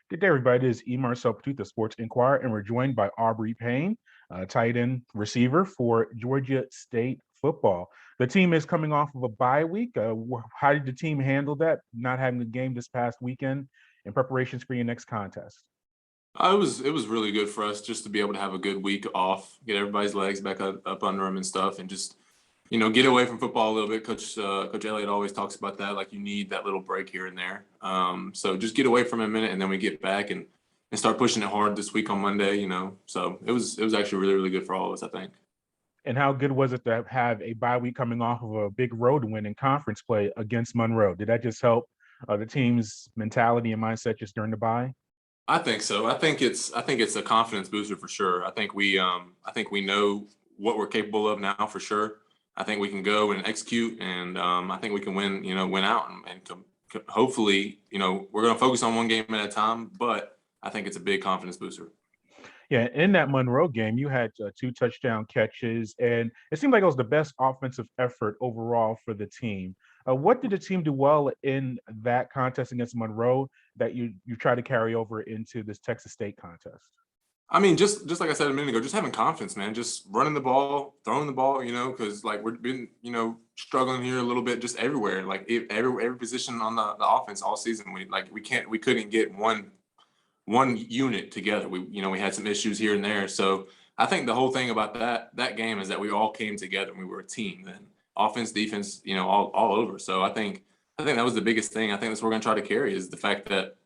Good day, everybody. This is E. Marcel Patute, the Sports Inquirer, and we're joined by Aubry Payne, tight end receiver for Georgia State football. The team is coming off of a bye week. How did the team handle that, not having a game this past weekend in preparations for your next contest? It was really good for us just to be able to have a good week off, get everybody's legs back up under them and stuff, and just get away from football a little bit. Coach Elliott always talks about that, like you need that little break here and there. So just get away from it a minute, and then we get back and start pushing it hard this week on Monday. So it was actually really really good for all of us, I think. And how good was it to have a bye week coming off of a big road win in conference play against Monroe? Did that just help the team's mentality and mindset just during the bye? I think so. I think it's a confidence booster for sure. I think we know what we're capable of now for sure. I think we can go and execute, and I think we can win out, and hopefully, we're going to focus on one game at a time. But I think it's a big confidence booster. Yeah, in that Monroe game, you had two touchdown catches, and it seemed like it was the best offensive effort overall for the team. What did the team do well in that contest against Monroe that you try to carry over into this Texas State contest? I mean, just like I said a minute ago, just having confidence, man. Just running the ball, throwing the ball, because like we've been, struggling here a little bit, just everywhere. Like every position on the offense all season, we couldn't get one unit together. We had some issues here and there. So I think the whole thing about that game is that we all came together and we were a team. Then offense, defense, all over. So I think that was the biggest thing. I think that's what we're gonna try to carry is the fact that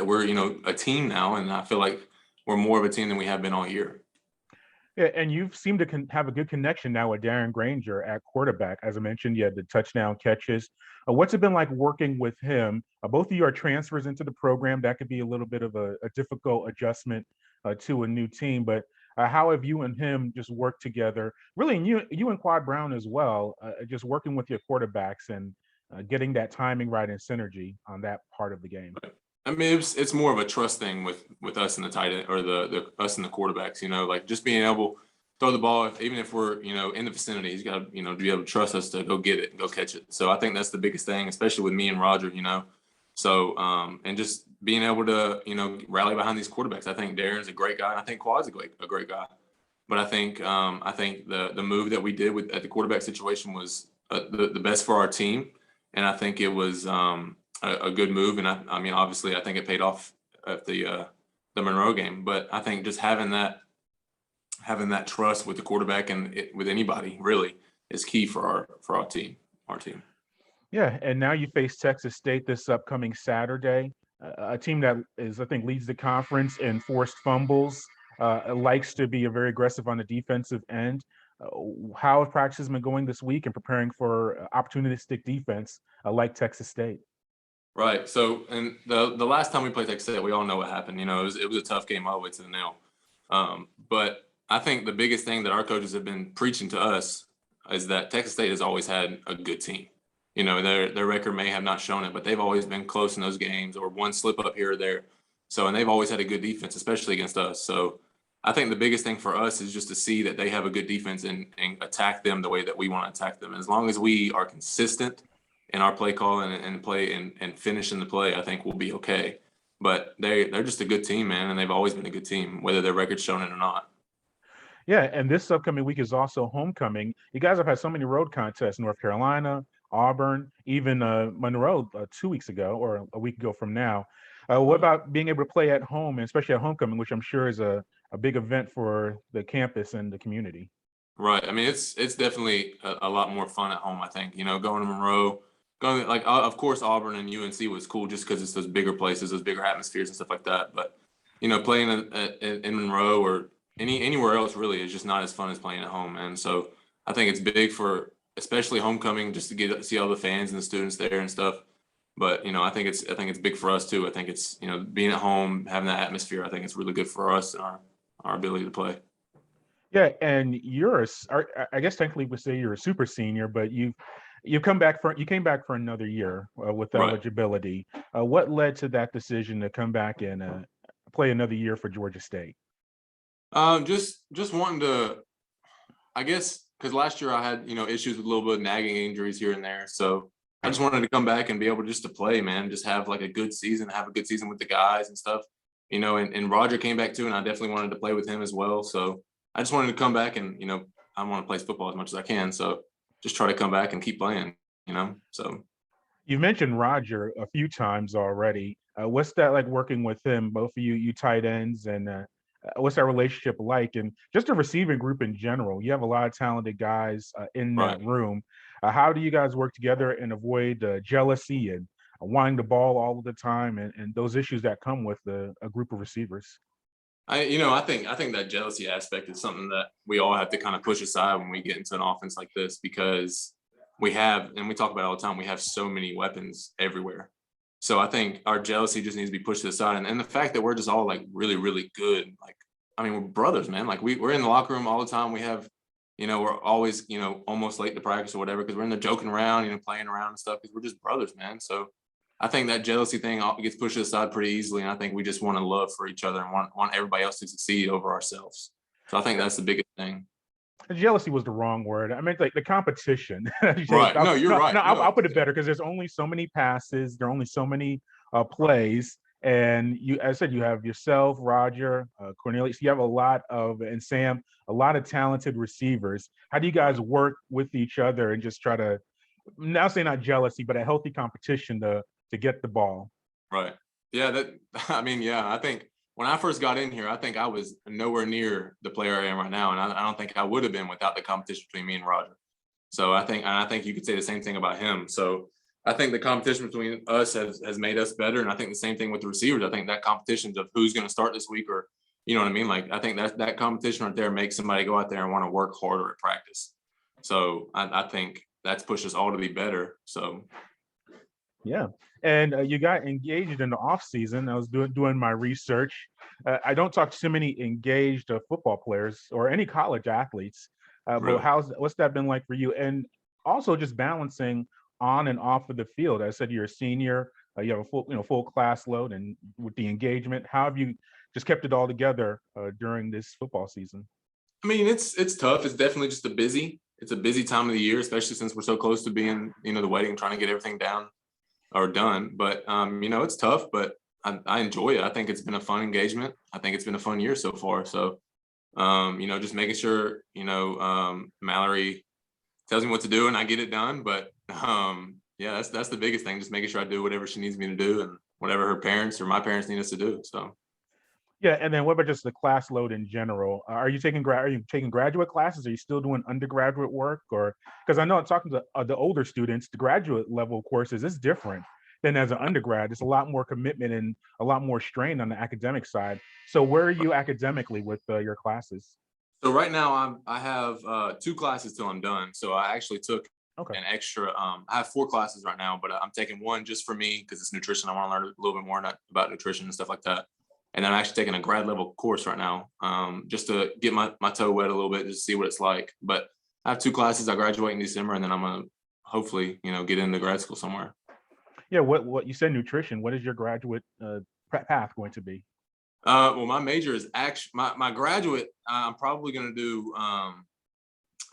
we're a team now, and I feel like we're more of a team than we have been all year. Yeah, and you seem to have a good connection now with Darren Grainger at quarterback. As I mentioned, you had the touchdown catches. What's it been like working with him? Both of you are transfers into the program. That could be a little bit of a difficult adjustment to a new team. But how have you and him just worked together? Really, and you and Quad Brown as well, just working with your quarterbacks and getting that timing right and synergy on that part of the game. I mean, it's more of a trust thing with us and the tight end, or the us and the quarterbacks. Like just being able to throw the ball, even if we're in the vicinity. He's got to be able to trust us to go get it and go catch it. So I think that's the biggest thing, especially with me and Roger. So and just being able to rally behind these quarterbacks. I think Darren's a great guy, and I think Quad's a great guy. But I think the move that we did at the quarterback situation was the best for our team, and I think it was a good move. And I mean, obviously, I think it paid off at the Monroe game. But I think just having that trust with the quarterback and with anybody really is key for our team. Our team. Yeah, and now you face Texas State this upcoming Saturday, a team that is, I think, leads the conference in forced fumbles, likes to be very aggressive on the defensive end. How have practices been going this week and preparing for opportunistic defense like Texas State? Right. So, and the last time we played Texas State, we all know what happened. It was a tough game all the way to the nail. But I think the biggest thing that our coaches have been preaching to us is that Texas State has always had a good team. Their record may have not shown it, but they've always been close in those games, or one slip up here or there. So, and they've always had a good defense, especially against us. So I think the biggest thing for us is just to see that they have a good defense, and attack them the way that we want to attack them. As long as we are consistent in our play call and play and finish in the play, I think we'll be okay. But they're just a good team, man, and they've always been a good team, whether their record's shown it or not. Yeah, and this upcoming week is also homecoming. You guys have had so many road contests: North Carolina, Auburn, even Monroe 2 weeks ago or a week ago from now. What Right. about being able to play at home, and especially at homecoming, which I'm sure is a big event for the campus and the community? Right. I mean, it's definitely a lot more fun at home. I think going to Monroe, going like of course Auburn and UNC was cool just because it's those bigger places, those bigger atmospheres and stuff like that. But playing in Monroe or anywhere else really is just not as fun as playing at home. And so I think it's big for especially homecoming, just to see all the fans and the students there and stuff. But I think it's big for us too. I think it's being at home, having that atmosphere. I think it's really good for us and our ability to play. Yeah, and I guess technically we say you're a super senior, but you came back for another year with Right. eligibility. What led to that decision to come back and play another year for Georgia State? Just wanting to, I guess, because last year I had issues with a little bit of nagging injuries here and there. So I just wanted to come back and be able just to play, man, just have like a good season, have a good season with the guys and stuff, and Roger came back too, and I definitely wanted to play with him as well. So I just wanted to come back and, I want to play football as much as I can. So just try to come back and keep playing, so. You mentioned Roger a few times already. What's that like working with him, both of you tight ends, and what's that relationship like? And just a receiving group in general. You have a lot of talented guys in Right. that room. How do you guys work together and avoid jealousy and wanting the ball all of the time and those issues that come with a group of receivers? I think that jealousy aspect is something that we all have to kind of push aside when we get into an offense like this, because we have, and we talk about it all the time, we have so many weapons everywhere. So I think our jealousy just needs to be pushed to the side. And the fact that we're just all like really, really good. Like, I mean, we're brothers, man. Like we're in the locker room all the time. We have, we're always, almost late to practice or whatever, because we're in there joking around, playing around and stuff, because we're just brothers, man. So I think that jealousy thing gets pushed aside pretty easily. And I think we just want to love for each other and want everybody else to succeed over ourselves. So I think that's the biggest thing. Jealousy was the wrong word. I meant like the competition. Right. No, you're right. No, No. I'll put it better because there's only so many passes. There are only so many plays. And as I said, you have yourself, Roger, Cornelius. You have and Sam, a lot of talented receivers. How do you guys work with each other and just try to, now say not jealousy, but a healthy competition to get the ball? Right. Yeah. I think when I first got in here, I think I was nowhere near the player I am right now. And I don't think I would have been without the competition between me and Roger. So I think you could say the same thing about him. So I think the competition between us has made us better. And I think the same thing with the receivers. I think that competition of who's going to start this week, or, you know what I mean? Like, I think that competition right there makes somebody go out there and want to work harder at practice. So I think that's pushed us all to be better. So. Yeah. And you got engaged in the off season. I was doing my research. I don't talk to too many engaged football players or any college athletes. But Really? what's that been like for you? And also just balancing on and off of the field. I said you're a senior. You have a full class load, and with the engagement, how have you just kept it all together during this football season? I mean, it's tough. It's definitely just it's a busy time of the year, especially since we're so close to being, the wedding, trying to get everything down or done. But it's tough, but I enjoy it. I think it's been a fun engagement. I think it's been a fun year so far. So just making sure, Mallory tells me what to do and I get it done. But yeah, that's the biggest thing. Just making sure I do whatever she needs me to do and whatever her parents or my parents need us to do. So. Yeah, and then what about just the class load in general? Are you taking graduate classes? Are you still doing undergraduate work? Or because I know I'm talking to the older students, the graduate level courses is different than as an undergrad. It's a lot more commitment and a lot more strain on the academic side. So where are you academically with your classes? So right now I have 2 classes till I'm done. So I actually took Okay. an extra. I have 4 classes right now, but I'm taking one just for me because it's nutrition. I want to learn a little bit more about nutrition and stuff like that. And then I'm actually taking a grad level course right now, just to get my toe wet a little bit, just to see what it's like. But I have 2 classes. I graduate in December, and then I'm gonna hopefully, get into grad school somewhere. Yeah, what you said nutrition. What is your graduate path going to be? Well, my major is actually my graduate. I'm probably gonna do a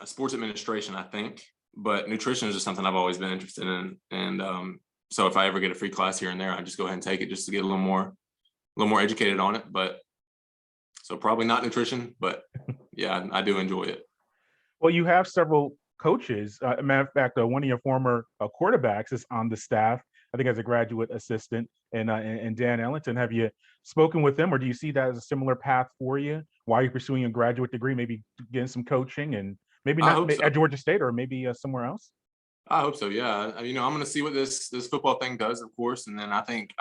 sports administration, I think. But nutrition is just something I've always been interested in, and so if I ever get a free class here and there, I just go ahead and take it just to get a little more educated on it. But so probably not nutrition, but yeah, I do enjoy it. Well, you have several coaches. Matter of fact, one of your former quarterbacks is on the staff, I think, as a graduate assistant, and Dan Ellington. Have you spoken with them, or do you see that as a similar path for you while you're pursuing a graduate degree, maybe getting some coaching and maybe I not hope so. at Georgia State or maybe somewhere else? I hope so. Yeah. I'm going to see what this football thing does, of course. And then I think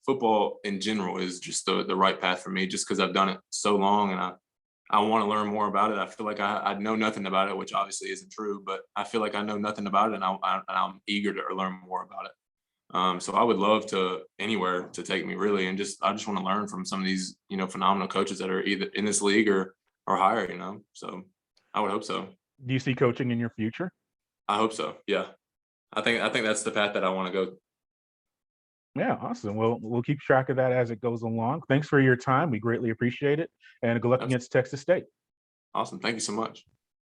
football in general is just the right path for me, just because I've done it so long and I want to learn more about it. I feel like I know nothing about it, which obviously isn't true, but I feel like I know nothing about it, and I'm eager to learn more about it. So I would love to anywhere to take me, really, and I just want to learn from some of these phenomenal coaches that are either in this league or higher. So I would hope so. Do you see coaching in your future? I hope so. Yeah, I think that's the path that I want to go. Yeah, awesome. Well, we'll keep track of that as it goes along. Thanks for your time. We greatly appreciate it. And good luck That's against Texas State. awesome. Thank you so much.